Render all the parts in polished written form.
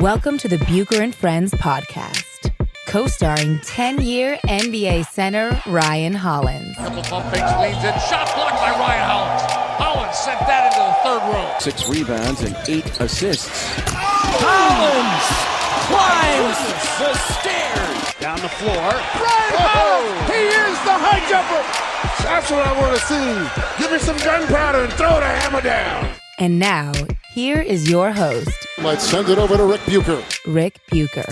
Welcome to the Bucher and Friends podcast, co-starring 10-year NBA center Ryan Hollins. Couple pump fakes, leans in, shot blocked by Ryan Hollins. Hollins sent that into the third row. 6 rebounds and 8 assists. Hollins climbs the stairs. Down the floor. Ryan Hollins! He is the high jumper! That's what I want to see. Give me some gunpowder and throw the hammer down. And now, here is your host, Let's send it over to Ric Bucher. Ric Bucher.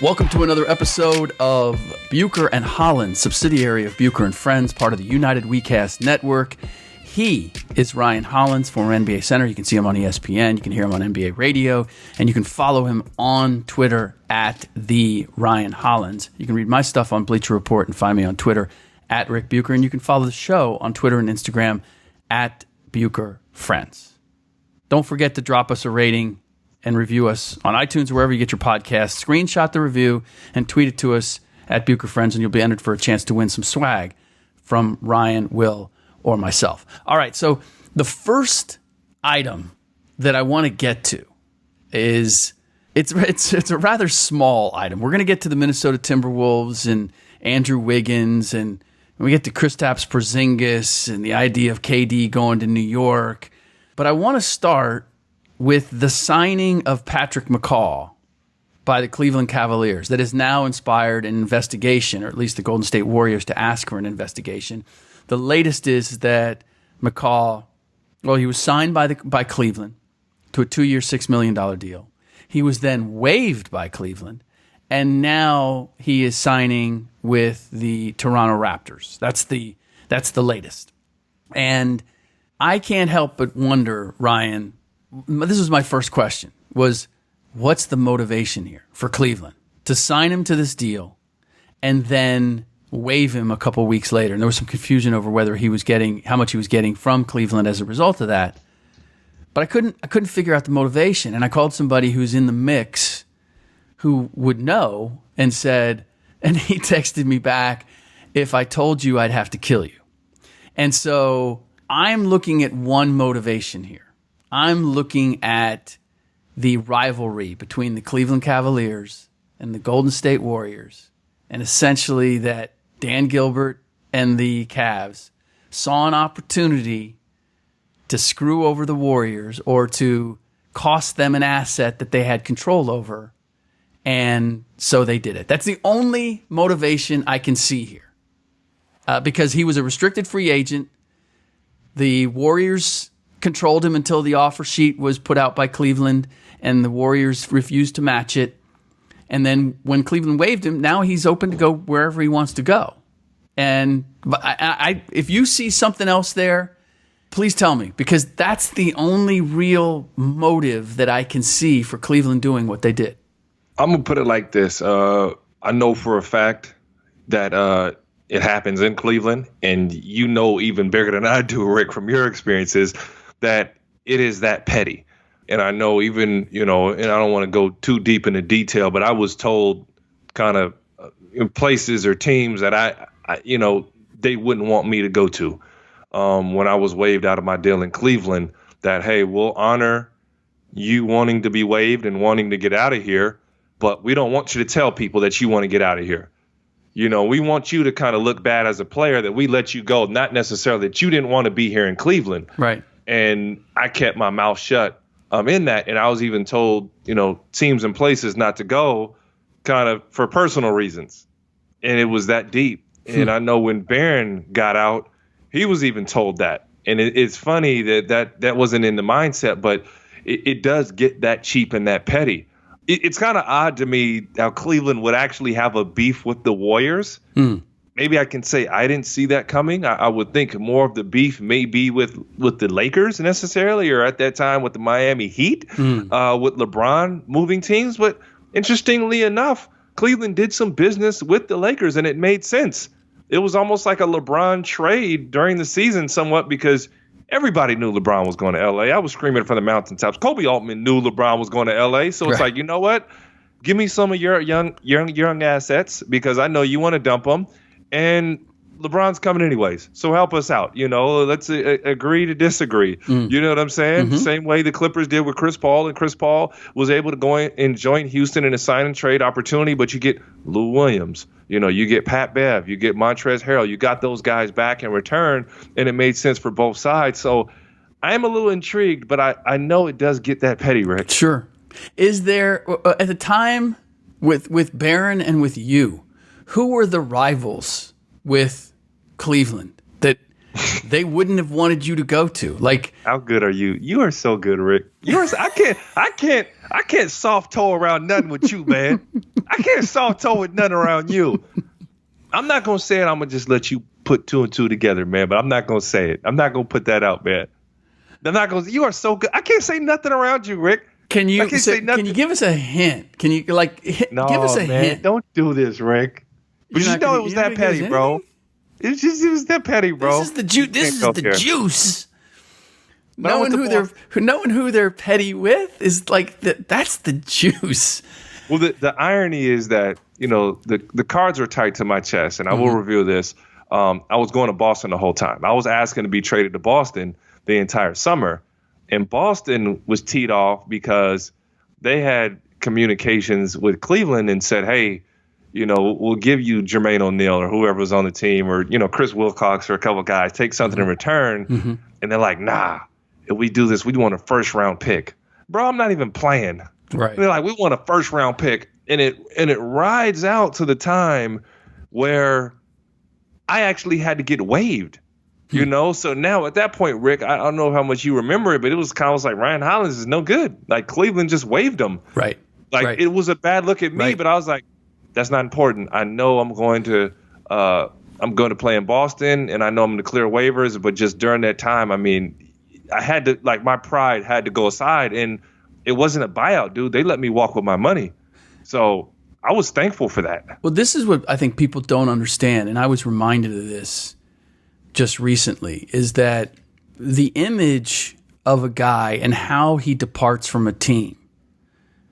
Welcome to another episode of Bucher and Hollins, subsidiary of Bucher and Friends, part of the United WeCast Network. He is Ryan Hollins, former NBA center. You can see him on ESPN. You can hear him on NBA radio. And you can follow him on Twitter at the Ryan Hollins. You can read my stuff on Bleacher Report and find me on Twitter at Ric Bucher. And you can follow the show on Twitter and Instagram at Bucher Friends. Don't forget to drop us a rating and review us on iTunes or wherever you get your podcasts. Screenshot the review and tweet it to us at Bucher Friends, and you'll be entered for a chance to win some swag from Ryan, Will, or myself. All right, so the first item that I want to get to is it's a rather small item. We're going to get to the Minnesota Timberwolves and Andrew Wiggins, and we get to Kristaps Porzingis and the idea of KD going to New York. But I want to start with the signing of Patrick McCaw by the Cleveland Cavaliers that has now inspired an investigation, or at least the Golden State Warriors to ask for an investigation. The latest is that McCaw, he was signed by Cleveland to a 2-year, $6 million deal. He was then waived by Cleveland, and now he is signing with the Toronto Raptors. That's the latest. And I can't help but wonder, Ryan, this was my first question, was what's the motivation here for Cleveland to sign him to this deal and then waive him a couple weeks later? And there was some confusion over whether how much he was getting from Cleveland as a result of that. But I couldn't figure out the motivation. And I called somebody who's in the mix who would know and he texted me back, if I told you, I'd have to kill you. And so I'm looking at one motivation here. I'm looking at the rivalry between the Cleveland Cavaliers and the Golden State Warriors, and essentially that Dan Gilbert and the Cavs saw an opportunity to screw over the Warriors or to cost them an asset that they had control over, and so they did it. That's the only motivation I can see here, because he was a restricted free agent. The Warriors controlled him until the offer sheet was put out by Cleveland, and the Warriors refused to match it. And then when Cleveland waived him, now he's open to go wherever he wants to go. And if you see something else there, please tell me, because that's the only real motive that I can see for Cleveland doing what they did. I'm going to put it like this. I know for a fact that it happens in Cleveland, and you know even bigger than I do, Rick, from your experiences, that it is that petty. And I know even, and I don't want to go too deep into detail, but I was told kind of in places or teams that I they wouldn't want me to go to when I was waived out of my deal in Cleveland, that, hey, we'll honor you wanting to be waived and wanting to get out of here, but we don't want you to tell people that you want to get out of here. We want you to kind of look bad as a player that we let you go, not necessarily that you didn't want to be here in Cleveland. Right. And I kept my mouth shut in that. And I was even told, teams and places not to go kind of for personal reasons. And it was that deep. And I know when Barron got out, he was even told that. And it's funny that wasn't in the mindset, but it does get that cheap and that petty. It's kind of odd to me how Cleveland would actually have a beef with the Warriors. Maybe I can say I didn't see that coming. I would think more of the beef may be with the Lakers necessarily, or at that time with the Miami Heat, with LeBron moving teams. But interestingly enough, Cleveland did some business with the Lakers, and it made sense. It was almost like a LeBron trade during the season somewhat, because everybody knew LeBron was going to L.A. I was screaming from the mountaintops. Kobe Altman knew LeBron was going to L.A., so it's like, you know what? Give me some of your young assets, because I know you want to dump them. And LeBron's coming anyways, so help us out. Let's agree to disagree. You know what I'm saying? Mm-hmm. Same way the Clippers did with Chris Paul, and Chris Paul was able to go in and join Houston in a sign and trade opportunity, but you get Lou Williams, you get Pat Bev, you get Montrezl Harrell, you got those guys back in return, and it made sense for both sides. So I am a little intrigued, but I know it does get that petty, Rick. Sure. Is there, at the time with Barron and with you, who were the rivals with Cleveland that they wouldn't have wanted you to go to? Like, how good are you? You are so good, Rick. I can't soft toe around nothing with you, man. I can't soft toe with nothing around you. I'm not gonna say it. I'm gonna just let you put two and two together, man. But I'm not gonna say it. I'm not gonna put that out, man. I'm not gonna. You are so good. I can't say nothing around you, Rick. Can you give us a hint? Can you give us a hint? Don't do this, Rick. But it was that petty, bro. It was that petty, bro. This is the juice. This is the juice. Knowing who they're petty with is like that's the juice. Well, the irony is that the cards are tight to my chest, and I will reveal this. I was going to Boston the whole time. I was asking to be traded to Boston the entire summer, and Boston was teed off because they had communications with Cleveland and said, "Hey, we'll give you Jermaine O'Neal or whoever was on the team, or Chris Wilcox or a couple of guys, take something in return." Mm-hmm. And they're like, "Nah, if we do this, we want a first round pick." Bro, I'm not even playing. Right. They're like, "We want a first round pick," and it rides out to the time where I actually had to get waived. So now at that point, Rick, I don't know how much you remember it, but it was kind of like Ryan Hollins is no good. Like Cleveland just waived him. Right. It was a bad look at me, but I was like, that's not important. I know I'm going to play in Boston, and I know I'm going to clear waivers. But just during that time, I mean, I had to, my pride had to go aside, and it wasn't a buyout, dude. They let me walk with my money, so I was thankful for that. Well, this is what I think people don't understand, and I was reminded of this just recently, is that the image of a guy and how he departs from a team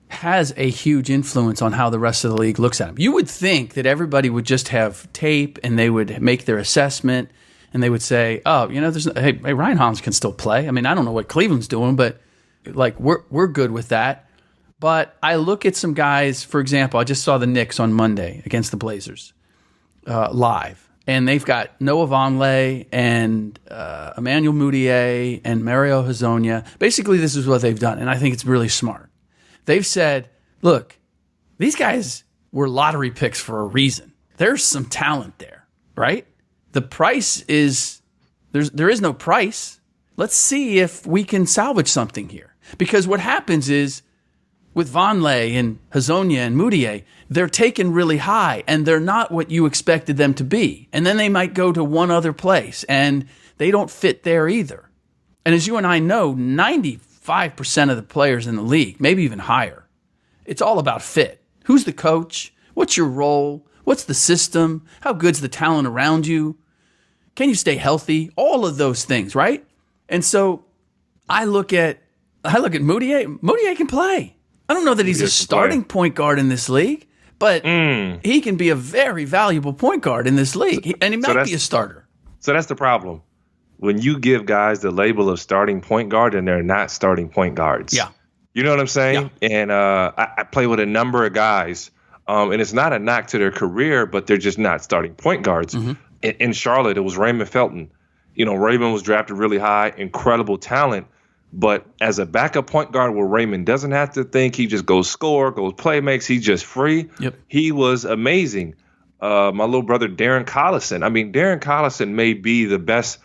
has a huge influence on how the rest of the league looks at him. You would think that everybody would just have tape and they would make their assessment and they would say, "Oh, hey, Ryan Hollins can still play." I mean, I don't know what Cleveland's doing, but we're good with that. But I look at some guys, for example, I just saw the Knicks on Monday against the Blazers live. And they've got Noah Vonleh and Emmanuel Mudiay and Mario Hezonja. Basically, this is what they've done, and I think it's really smart. They've said, look, these guys were lottery picks for a reason. There's some talent there, right? The price is, there is no price. Let's see if we can salvage something here. Because what happens is, with Vonleh and Hezonja and Mudiay, they're taken really high, and they're not what you expected them to be. And then they might go to one other place, and they don't fit there either. And as you and I know, 95% of the players in the league, maybe even higher, it's all about fit. Who's the coach? What's your role? What's the system? How good's the talent around you? Can you stay healthy? All of those things, right? And so I look at Mudiay. Mudiay can play. I don't know that he's a starting point guard in this league, but he can be a very valuable point guard in this league, and he might be a starter. So that's the problem. When you give guys the label of starting point guard and they're not starting point guards. Yeah. You know what I'm saying? Yeah. And I play with a number of guys, and it's not a knock to their career, but they're just not starting point guards. Mm-hmm. In Charlotte, it was Raymond Felton. Raymond was drafted really high, incredible talent. But as a backup point guard where Raymond doesn't have to think, he just goes score, goes play, makes, he's just free. Yep. He was amazing. My little brother, Darren Collison. I mean, Darren Collison may be the best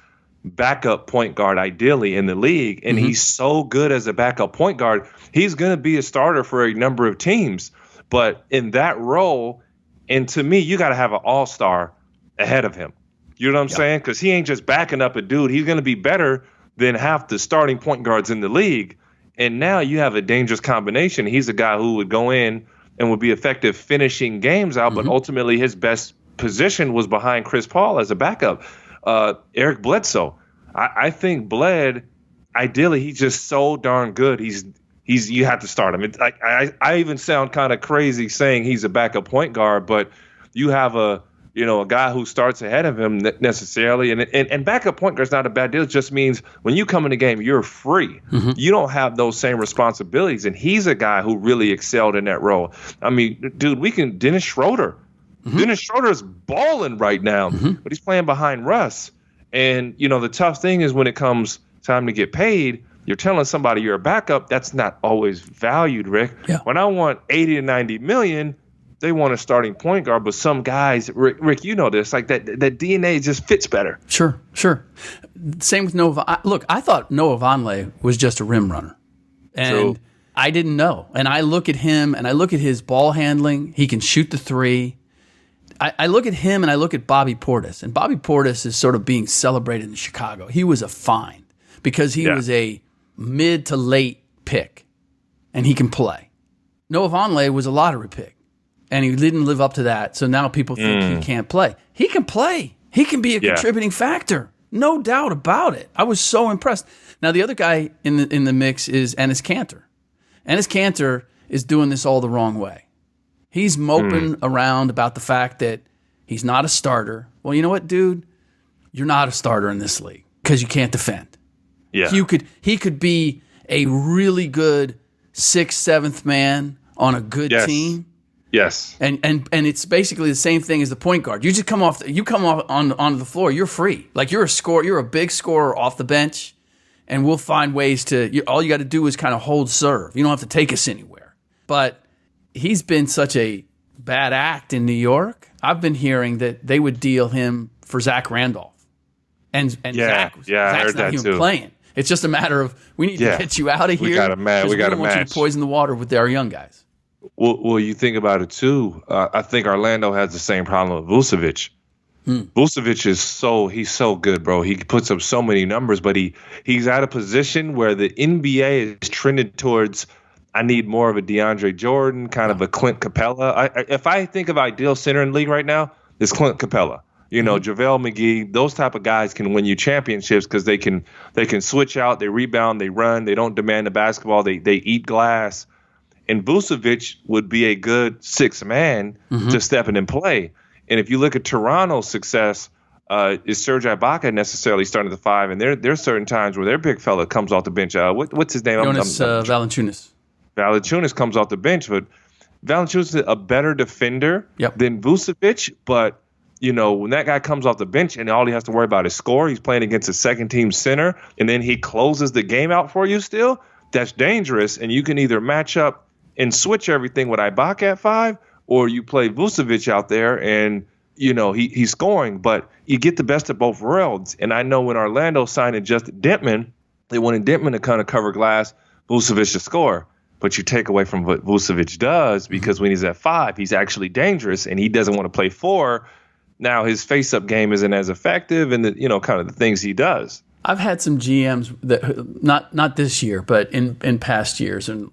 backup point guard ideally in the league, and he's so good as a backup point guard. He's going to be a starter for a number of teams. But in that role, and to me, you got to have an all-star ahead of him. You know what I'm saying? Because he ain't just backing up a dude. He's going to be better than half the starting point guards in the league. And now you have a dangerous combination. He's a guy who would go in and would be effective finishing games out, but ultimately his best position was behind Chris Paul as a backup. Eric Bledsoe. I think Bled, ideally, he's just so darn good. He's you have to start him. I even sound kind of crazy saying he's a backup point guard, but you have a a guy who starts ahead of him necessarily. And backup point guard's not a bad deal. It just means when you come in the game, you're free. Mm-hmm. You don't have those same responsibilities. And he's a guy who really excelled in that role. I mean, dude, Dennis Schroeder. Mm-hmm. Dennis Schroeder is balling right now, but he's playing behind Russ. And, the tough thing is when it comes time to get paid, you're telling somebody you're a backup. That's not always valued, Rick. Yeah. When I want 80 to 90 million, they want a starting point guard. But some guys, Rick, you know this, like that DNA just fits better. Sure. Same with Noah. Look, I thought Noah Vonleh was just a rim runner. And True. I didn't know. And I look at him and I look at his ball handling. He can shoot the three. I look at him and I look at Bobby Portis. And Bobby Portis is sort of being celebrated in Chicago. He was a find because he was a mid to late pick. And he can play. Noah Vonleh was a lottery pick. And he didn't live up to that. So now people think he can't play. He can play. He can be a contributing factor. No doubt about it. I was so impressed. Now, the other guy in the mix is Enes Kanter. Enes Kanter is doing this all the wrong way. He's moping around about the fact that he's not a starter. Well, you know what, dude? You're not a starter in this league because you can't defend. Yeah. He could be a really good 6th, 7th man on a good team. Yes. And it's basically the same thing as the point guard. You just come off onto the floor, you're free. Like you're a big scorer off the bench, and we'll find ways to all you got to do is kind of hold serve. You don't have to take us anywhere. But he's been such a bad act in New York. I've been hearing that they would deal him for Zach Randolph. And Zach's I heard not that even too. Playing. It's just a matter of we need to get you out of here. We got a match. We don't want you to poison the water with our young guys. Well, you think about it too. I think Orlando has the same problem with Vucevic. Vucevic he's so good, bro. He puts up so many numbers, but he's at a position where the NBA is trended towards. I need more of a DeAndre Jordan, kind of a Clint Capella. If I think of ideal center in the league right now, it's Clint Capella. JaVale McGee, those type of guys can win you championships because they can switch out, they rebound, they run, they don't demand the basketball, they eat glass. And Vucevic would be a good 6th man to step in and play. And if you look at Toronto's success, is Serge Ibaka necessarily starting at the 5? And there's certain times where their big fella comes off the bench. What's his name? Jonas Valanciunas. Valanciunas comes off the bench, but Valanciunas is a better defender than Vucevic. But, when that guy comes off the bench and all he has to worry about is score, he's playing against a second-team center, and then he closes the game out for you still, that's dangerous. And you can either match up and switch everything with Ibaka at 5, or you play Vucevic out there and, he's scoring. But you get the best of both worlds. And I know when Orlando signed Justin Dentman, they wanted Dentman to kind of cover glass, Vucevic to score. But you take away from what Vucevic does because when he's at 5, he's actually dangerous and he doesn't want to play 4. Now his face-up game isn't as effective and kind of the things he does. I've had some GMs that not this year, but in past years and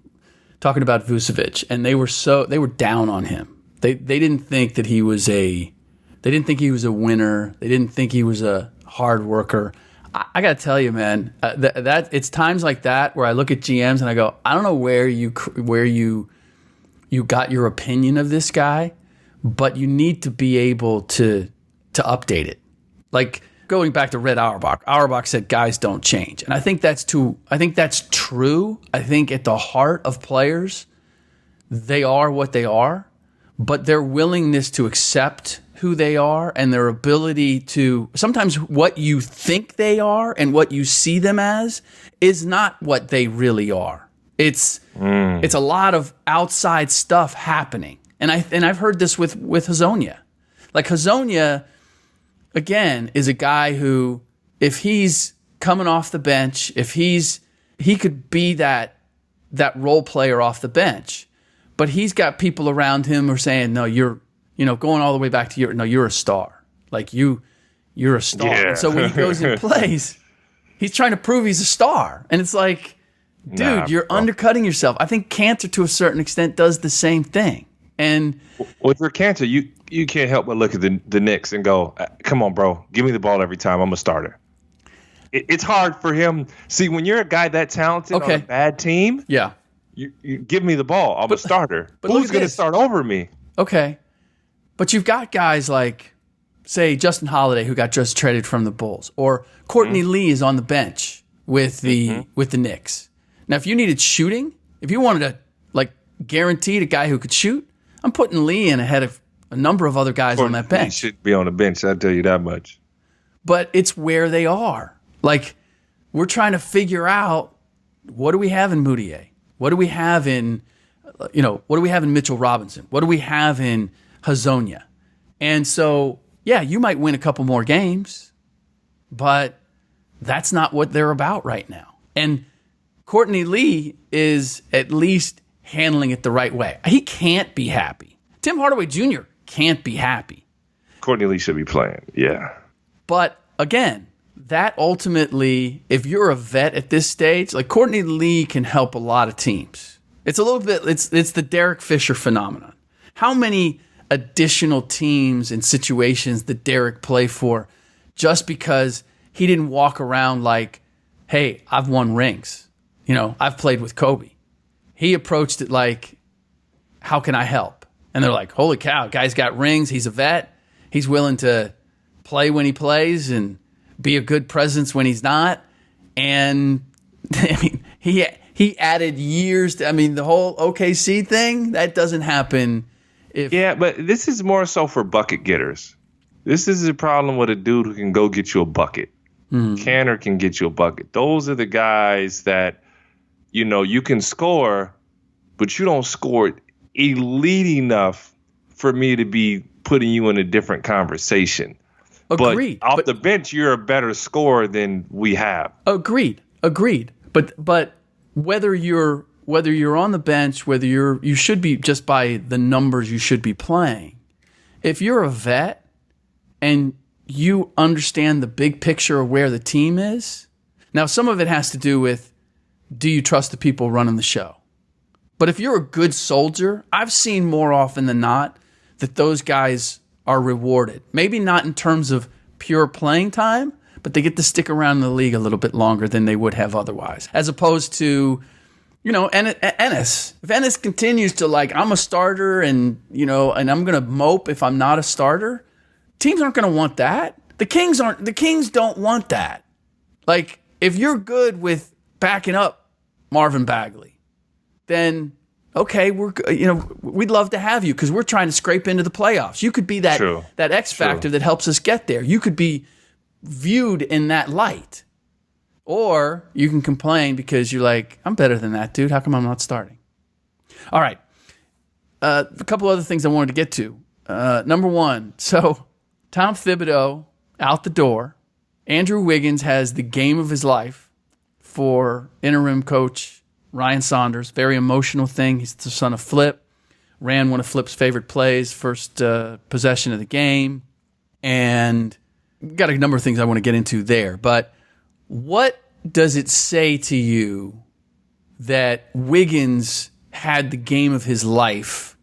talking about Vucevic, and they were down on him. They didn't think that he was a winner. They didn't think he was a hard worker. I got to tell you, man, that it's times like that where I look at GMs and I go, I don't know where you got your opinion of this guy, but you need to be able to update it. Like going back to Red Auerbach. Auerbach said guys don't change, and I think that's true. I think at the heart of players, they are what they are, but their willingness to accept who they are and their ability to sometimes what you think they are and what you see them as is not what they really are. It's a lot of outside stuff happening. And I've heard this with Hezonja. Like Hezonja, again, is a guy who, if he's coming off the bench, he could be that role player off the bench, but he's got people around him who are saying, no, you're going all the way back to you're a star. Like you're a star. Yeah. And so when he goes and plays, he's trying to prove he's a star. And it's like, dude, you're undercutting yourself. I think Kanter to a certain extent does the same thing. And with Kanter, you can't help but look at the Knicks and go, come on, bro, give me the ball every time. I'm a starter. It's hard for him. See, when you're a guy that talented on a bad team, you give me the ball. I'm a starter. But who's going to start over me? Okay. But you've got guys like say, Justin Holiday, who got just traded from the Bulls, or Courtney Lee is on the bench with the Knicks. Now, if you needed shooting, if you wanted to guaranteed a guy who could shoot, I'm putting Lee in ahead of a number of other guys on that bench. He should be on the bench, I'll tell you that much. But it's where they are. We're trying to figure out, what do we have in Moutier? What do we have in, what do we have in Mitchell Robinson? What do we have in Hazonia? And so, yeah, you might win a couple more games, but that's not what they're about right now. And Courtney Lee is at least handling it the right way. He can't be happy. Tim Hardaway Jr. can't be happy. Courtney Lee should be playing, yeah. But again, that ultimately, if you're a vet at this stage, Courtney Lee can help a lot of teams. It's a little bit, it's the Derek Fisher phenomenon. How many additional teams and situations did Derek play for just because he didn't walk around like, hey, I've won rings. I've played with Kobe. He approached it like, how can I help? And they're like, holy cow, guy's got rings. He's a vet. He's willing to play when he plays and be a good presence when he's not. And he added years to, the whole OKC thing, that doesn't happen. Yeah, but this is more so for bucket getters. This is a problem with a dude who can go get you a bucket. Canner can get you a bucket. Those are the guys that, you can score, but you don't score elite enough for me to be putting you in a different conversation. Agreed. But off the bench, you're a better scorer than we have. Agreed. But whether you're on the bench, whether you should be, just by the numbers you should be playing. If you're a vet and you understand the big picture of where the team is, now some of it has to do with, do you trust the people running the show? But if you're a good soldier, I've seen more often than not that those guys are rewarded. Maybe not in terms of pure playing time, but they get to stick around in the league a little bit longer than they would have otherwise. As opposed to, Ennis. If Ennis continues to I'm a starter and I'm going to mope if I'm not a starter, teams aren't going to want that. The Kings don't want that. If you're good with backing up Marvin Bagley, then okay, we'd love to have you because we're trying to scrape into the playoffs. You could be that X factor that helps us get there. You could be viewed in that light. Or you can complain because you're like, I'm better than that, dude. How come I'm not starting? All right. A couple other things I wanted to get to. Number one, so Tom Thibodeau out the door. Andrew Wiggins has the game of his life for interim coach Ryan Saunders. Very emotional thing. He's the son of Flip. Ran one of Flip's favorite plays, first possession of the game. And got a number of things I want to get into there. But what does it say to you that Wiggins had the game of his life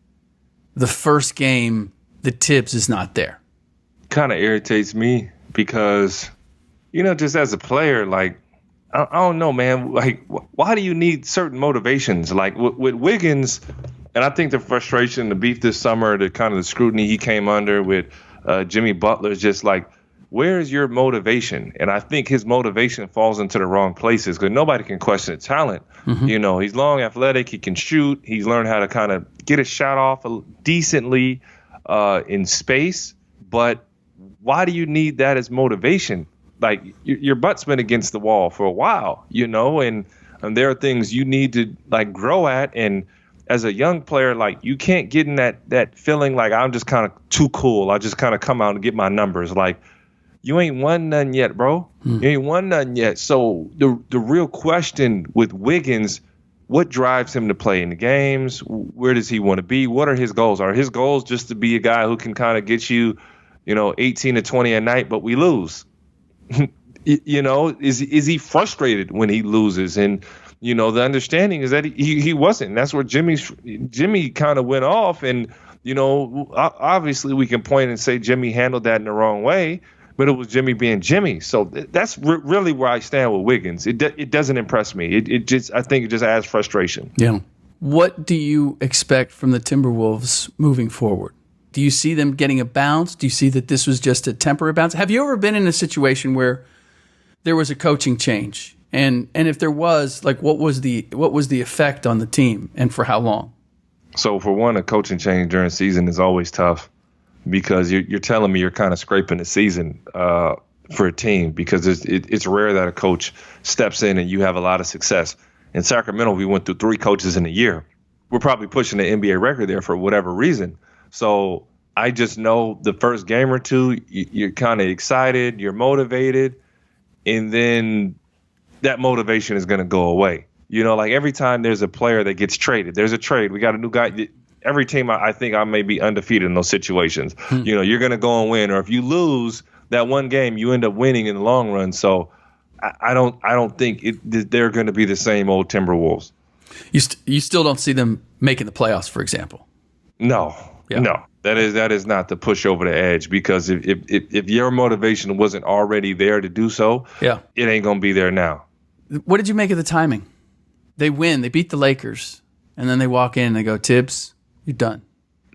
the first game that Tibbs is not there? Kind of irritates me because, just as a player, I don't know, man. Why do you need certain motivations? With Wiggins, and I think the frustration, the beef this summer, the kind of the scrutiny he came under with Jimmy Butler is just where is your motivation? And I think his motivation falls into the wrong places because nobody can question his talent. Mm-hmm. He's long, athletic. He can shoot. He's learned how to kind of get a shot off decently in space. But why do you need that as motivation? Your butt's been against the wall for a while, and there are things you need to grow at. And as a young player, you can't get in that feeling I'm just kind of too cool. I just kind of come out and get my numbers. You ain't won nothing yet, bro. You ain't won nothing yet. So the real question with Wiggins, what drives him to play in the games? Where does he want to be? What are his goals? Are his goals just to be a guy who can kind of get you, 18 to 20 a night, but we lose? Is he frustrated when he loses? And, the understanding is that he wasn't. That's where Jimmy kind of went off. And, obviously we can point and say Jimmy handled that in the wrong way. But it was Jimmy being Jimmy. So that's really where I stand with Wiggins. It doesn't impress me. I think it just adds frustration. Yeah. What do you expect from the Timberwolves moving forward? Do you see them getting a bounce? Do you see that this was just a temporary bounce? Have you ever been in a situation where there was a coaching change? And if there was, like, what was the effect on the team and for how long? So for one, a coaching change during season is always tough because you're telling me you're kind of scraping the season for a team, because it's rare that a coach steps in and you have a lot of success. In Sacramento, we went through 3 coaches in a year. We're probably pushing the NBA record there for whatever reason. So I just know the first game or two, you're kind of excited, you're motivated, and then that motivation is going to go away. You know, like every time there's a player that gets traded, there's a trade. We got a new guy. Every team, I think I may be undefeated in those situations. You know, you're going to go and win. Or if you lose that one game, you end up winning in the long run. So I don't think they're going to be the same old Timberwolves. You still don't see them making the playoffs, for example? No. Yeah. No. That is not the push over the edge, because if your motivation wasn't already there to do so, it ain't going to be there now. What did you make of the timing? They win. They beat the Lakers. And then they walk in and they go, Tibbs, you're done.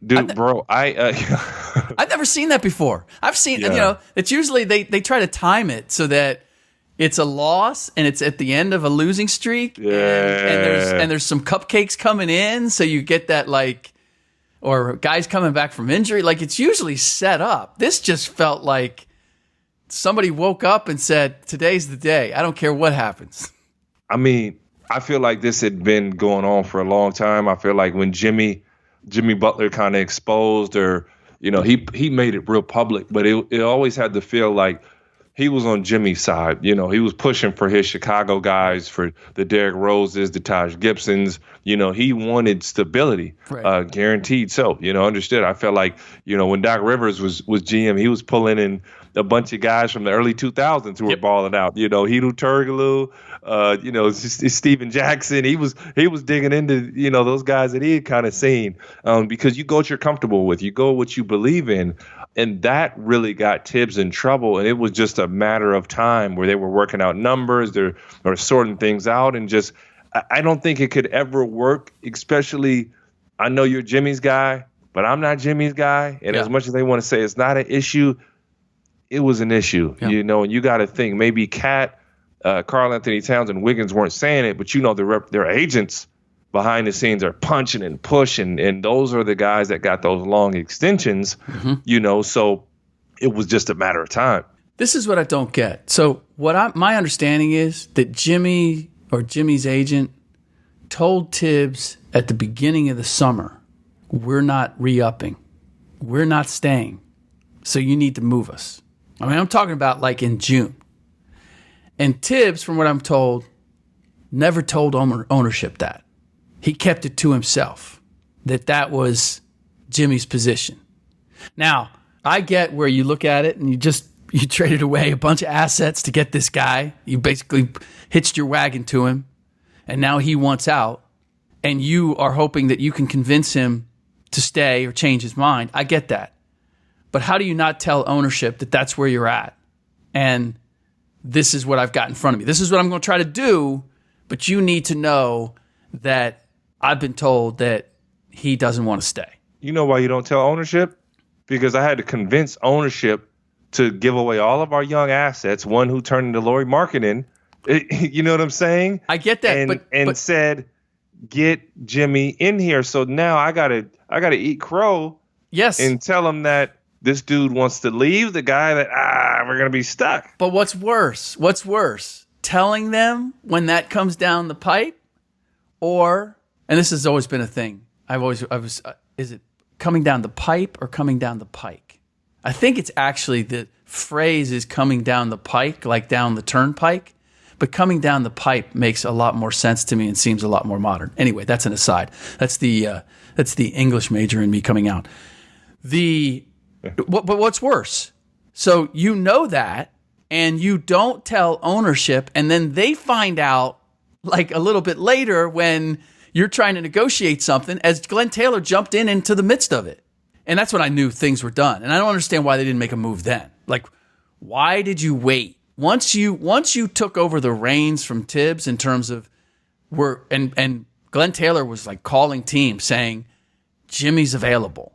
Dude, I've never seen that before. I've seen, it's usually they try to time it so that it's a loss and it's at the end of a losing streak. Yeah. And there's some cupcakes coming in. So you get that, like, or guys coming back from injury. Like, it's usually set up. This just felt like somebody woke up and said, today's the day. I don't care what happens. I mean, I feel like this had been going on for a long time. I feel like when Jimmy Butler kind of exposed, or, he made it real public, but it always had to feel like he was on Jimmy's side. He was pushing for his Chicago guys, for the Derrick Roses, the Taj Gibsons. He wanted stability, right. Guaranteed. So, understood. I felt like, when Doc Rivers was GM, he was pulling in a bunch of guys from the early 2000s who were balling out. Hedo Turkoglu, Steven Jackson. He was digging into, those guys that he had kind of seen, because you go what you're comfortable with. You go what you believe in. And that really got Tibbs in trouble. And it was just a matter of time where they were working out numbers, they're sorting things out. And just, I don't think it could ever work, especially, I know you're Jimmy's guy, but I'm not Jimmy's guy. And as much as they want to say it's not an issue, it was an issue, and you got to think maybe Cat, Karl Anthony Towns, and Wiggins weren't saying it, but their agents behind the scenes are punching and pushing, and those are the guys that got those long extensions, so it was just a matter of time. This is what I don't get. So my understanding is that Jimmy or Jimmy's agent told Tibbs at the beginning of the summer, we're not re-upping. We're not staying. So you need to move us. I mean, I'm talking about like in June. And Tibbs, from what I'm told, never told ownership that. He kept it to himself, that was Jimmy's position. Now, I get where you look at it and you traded away a bunch of assets to get this guy. You basically hitched your wagon to him, and now he wants out, and you are hoping that you can convince him to stay or change his mind. I get that. But how do you not tell ownership that that's where you're at? And this is what I've got in front of me. This is what I'm going to try to do, but you need to know that I've been told that he doesn't want to stay. You know why you don't tell ownership? Because I had to convince ownership to give away all of our young assets, one who turned into Laurie Markkinen. You know what I'm saying? I get that. And said, get Jimmy in here. So now I gotta eat crow. Yes. And tell him that this dude wants to leave, the guy that, we're going to be stuck. But what's worse? Telling them when that comes down the pipe, or, and this has always been a thing, is it coming down the pipe or coming down the pike? I think it's actually the phrase is coming down the pike, like down the turnpike, but coming down the pipe makes a lot more sense to me and seems a lot more modern. Anyway, that's an aside. That's the English major in me coming out. But what's worse? So you know that, and you don't tell ownership, and then they find out like a little bit later when you're trying to negotiate something, as Glenn Taylor jumped into the midst of it. And that's when I knew things were done. And I don't understand why they didn't make a move then. Like, why did you wait? Once you took over the reins from Tibbs in terms of and Glenn Taylor was like calling teams saying, Jimmy's available.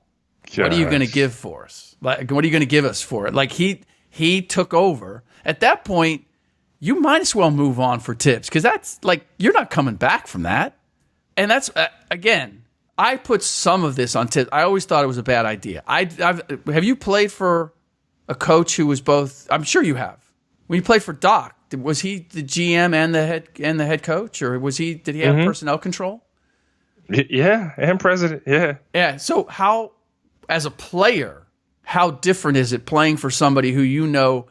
What are you going to give for us? Like, what are you going to give us for it? Like, he took over. At that point, you might as well move on for Tibbs, because that's like, you're not coming back from that. And that's, again, I put some of this on Tibbs. I always thought it was a bad idea. Have you played for a coach who was both? I'm sure you have. When you played for Doc, was he the GM and the head coach, or did he have personnel control? Yeah, and president. Yeah. Yeah. So how, as a player, how different is it playing for somebody who you know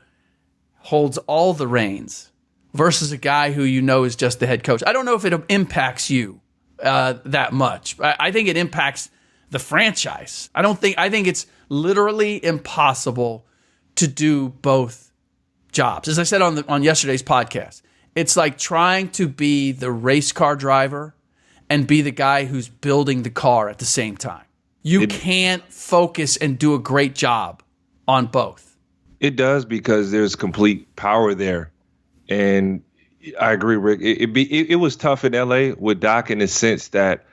holds all the reins versus a guy who you know is just the head coach? I don't know if it impacts you that much. I think it impacts the franchise. I think it's literally impossible to do both jobs. As I said on yesterday's podcast, it's like trying to be the race car driver and be the guy who's building the car at the same time. You can't focus and do a great job on both. It does, because there's complete power there. And I agree, Rick. It was tough in L.A. with Doc in the sense that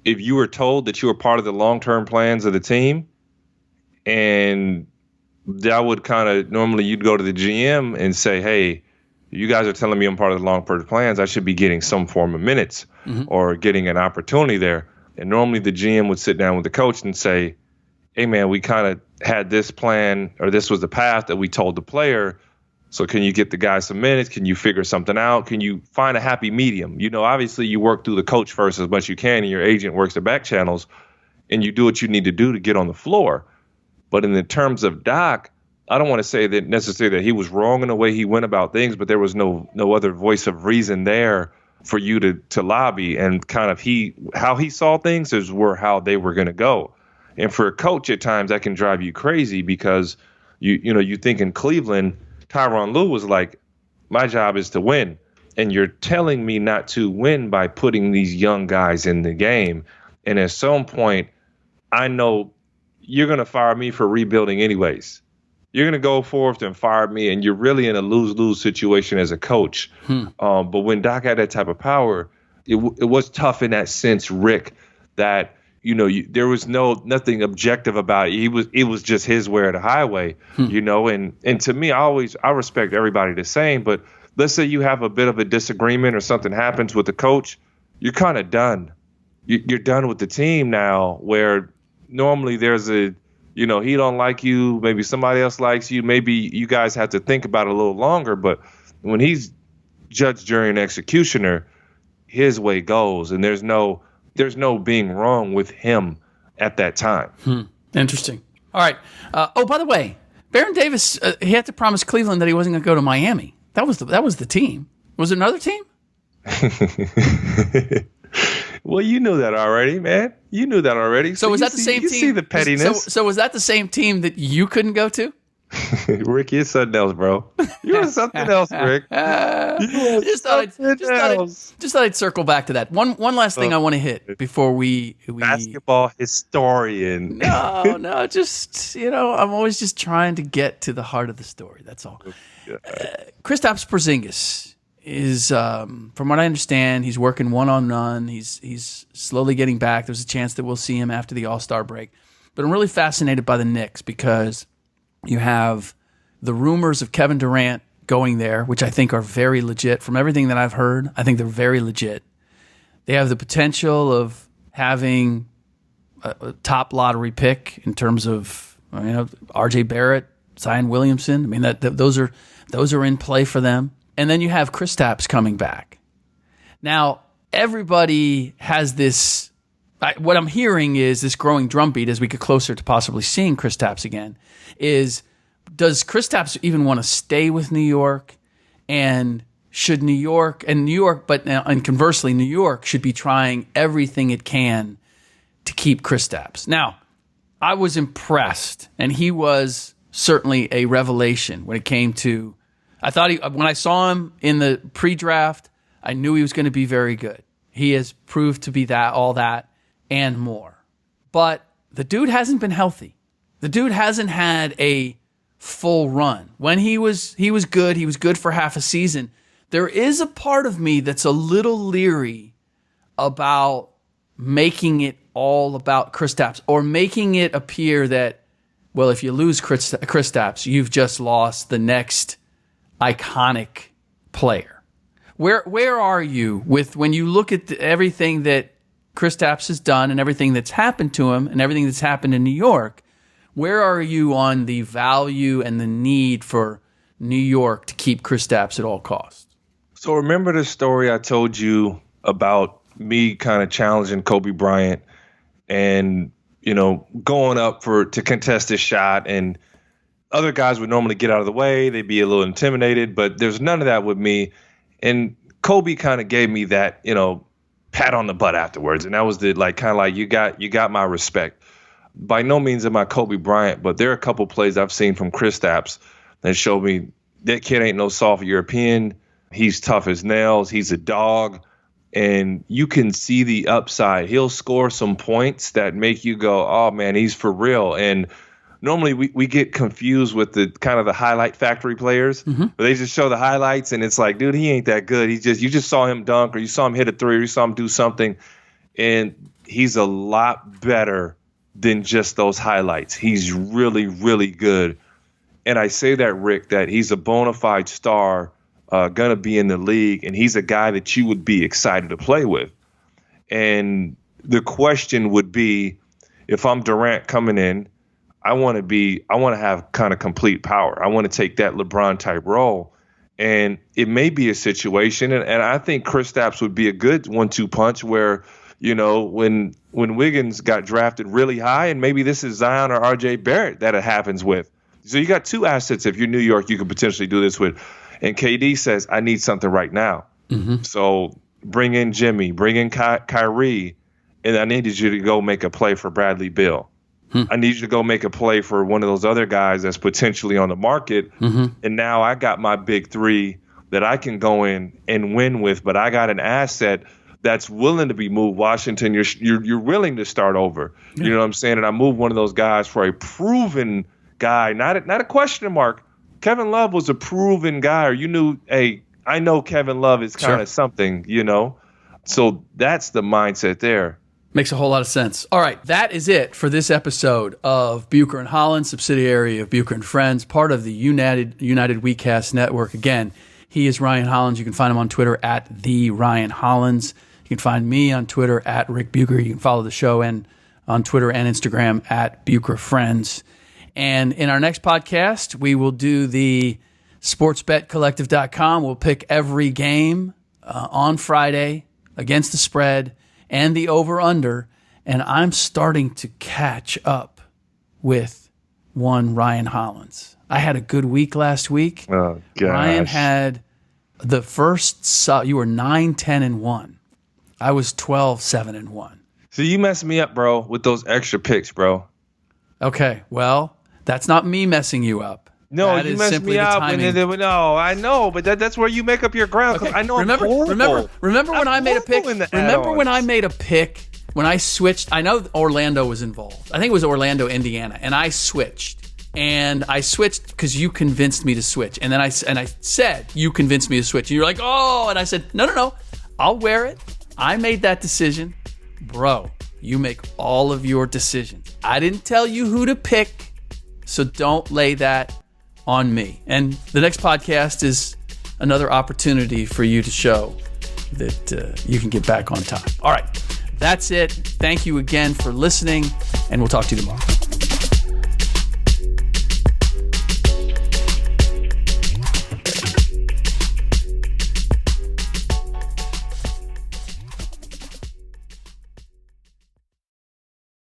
if you were told that you were part of the long-term plans of the team, and that would kind of, normally you'd go to the GM and say, hey, you guys are telling me I'm part of the long-term plans. I should be getting some form of minutes or getting an opportunity there. And normally the GM would sit down with the coach and say, hey, man, we kind of had this plan, or this was the path that we told the player. So can you get the guy some minutes? Can you figure something out? Can you find a happy medium? You know, obviously you work through the coach first as much as you can, and your agent works the back channels, and you do what you need to do to get on the floor. But in the terms of Doc, I don't want to say that necessarily that he was wrong in the way he went about things, but there was no other voice of reason there for you to lobby. And kind of how he saw things is how they were going to go. And for a coach, at times that can drive you crazy, because you think in Cleveland, Tyronn Lue was like, my job is to win. And you're telling me not to win by putting these young guys in the game. And at some point, I know you're going to fire me for rebuilding anyways. You're going to go forth and fire me, and you're really in a lose-lose situation as a coach. But when Doc had that type of power, it was tough in that sense, Rick, that there was nothing objective about it. It was just his way or the highway, and to me, I respect everybody the same, but let's say you have a bit of a disagreement or something happens with the coach, you're kind of done. You're done with the team now, where normally there's he don't like you, maybe somebody else likes you, maybe you guys have to think about it a little longer, but when he's judge, jury, and executioner, his way goes, and there's no being wrong with him at that time. Interesting. All right. By the way, Baron Davis, he had to promise Cleveland that he wasn't going to go to Miami. That was the team. Was it another team? Well, you knew that already, man. You knew that already. So was that the same team? You see the pettiness. So was that the same team that you couldn't go to? Rick, you're something else, bro. You're something else, Rick. Just thought I'd circle back to that. One last thing I want to hit before we basketball historian. No, just I'm always just trying to get to the heart of the story. That's all. Kristaps Porzingis is, from what I understand, he's working one-on-one. He's slowly getting back. There's a chance that we'll see him after the All-Star break. But I'm really fascinated by the Knicks, because you have the rumors of Kevin Durant going there, which I think are very legit. From everything that I've heard, I think they're very legit. They have the potential of having a top lottery pick in terms of R.J. Barrett, Zion Williamson. I mean, those are in play for them. And then you have Kristaps coming back. Now, everybody has this. What I'm hearing is this growing drumbeat as we get closer to possibly seeing Kristaps again. Does Kristaps even want to stay with New York? And should New York, and conversely, New York should be trying everything it can to keep Kristaps. Now, I was impressed, and he was certainly a revelation when it came to. I thought when I saw him in the pre-draft, I knew he was going to be very good. He has proved to be all that and more. But the dude hasn't been healthy. The dude hasn't had a full run. When he was good. He was good for half a season. There is a part of me that's a little leery about making it all about Kristaps, or making it appear that, well, if you lose Kristaps, you've just lost the next iconic player. Where are you with when you look at everything that Kristaps has done and everything that's happened to him and everything that's happened in New York? Where are you on the value and the need for New York to keep Kristaps at all costs? So remember the story I told you about me kind of challenging Kobe Bryant and, going up to contest his shot, and other guys would normally get out of the way. They'd be a little intimidated, but there's none of that with me. And Kobe kind of gave me that, pat on the butt afterwards. And that was the you got my respect. By no means am I Kobe Bryant, but there are a couple plays I've seen from Kristaps that showed me that kid ain't no soft European. He's tough as nails. He's a dog. And you can see the upside. He'll score some points that make you go, oh, man, he's for real. And normally we get confused with the kind of the highlight factory players. Mm-hmm. But they just show the highlights, and it's like, dude, he ain't that good. You just saw him dunk, or you saw him hit a three, or you saw him do something. And he's a lot better than just those highlights. He's really, really good. And I say that, Rick, that he's a bona fide star, going to be in the league, and he's a guy that you would be excited to play with. And the question would be, if I'm Durant coming in, I want to have kind of complete power. I want to take that LeBron type role. And it may be a situation, and I think Kristaps would be a good 1-2 punch where, when Wiggins got drafted really high, and maybe this is Zion or RJ Barrett that it happens with. So you got two assets. If you're New York, you could potentially do this with. And KD says, I need something right now. Mm-hmm. So bring in Jimmy, bring in Kyrie, and I needed you to go make a play for Bradley Beal. I need you to go make a play for one of those other guys that's potentially on the market. Mm-hmm. And now I got my big three that I can go in and win with, but I got an asset that's willing to be moved. Washington, you're willing to start over. Yeah. You know what I'm saying? And I moved one of those guys for a proven guy, not a question mark. Kevin Love was a proven guy, or you knew, hey, I know Kevin Love is kind of something, So that's the mindset there. Makes a whole lot of sense. All right, that is it for this episode of Bucher and Hollins, subsidiary of Bucher and Friends, part of the United WeCast network. Again, he is Ryan Hollins. You can find him on Twitter at the Ryan Hollins. You can find me on Twitter at Rick Bucher. You can follow the show and on Twitter and Instagram at Bucher Friends. And in our next podcast, we will do the sportsbetcollective.com. We'll pick every game on Friday against the spread and the over-under. And I'm starting to catch up with one Ryan Hollins. I had a good week last week. Oh, gosh. Ryan had the first, you were 9-10-1. I was 12-7-1. So you messed me up, bro, with those extra picks, bro. Okay, well, that's not me messing you up. No, that you messed me up. No, I know, but that's where you make up your ground. Okay. I know. Remember when I made a pick? Remember when I made a pick? When I switched, I know Orlando was involved. I think it was Orlando, Indiana, and I switched. And I switched because you convinced me to switch. And then I said you convinced me to switch. And you're like, oh, and I said, no, I'll wear it. I made that decision, bro. You make all of your decisions. I didn't tell you who to pick, so don't lay that on me. And the next podcast is another opportunity for you to show that you can get back on top. All right, that's it. Thank you again for listening, and we'll talk to you tomorrow.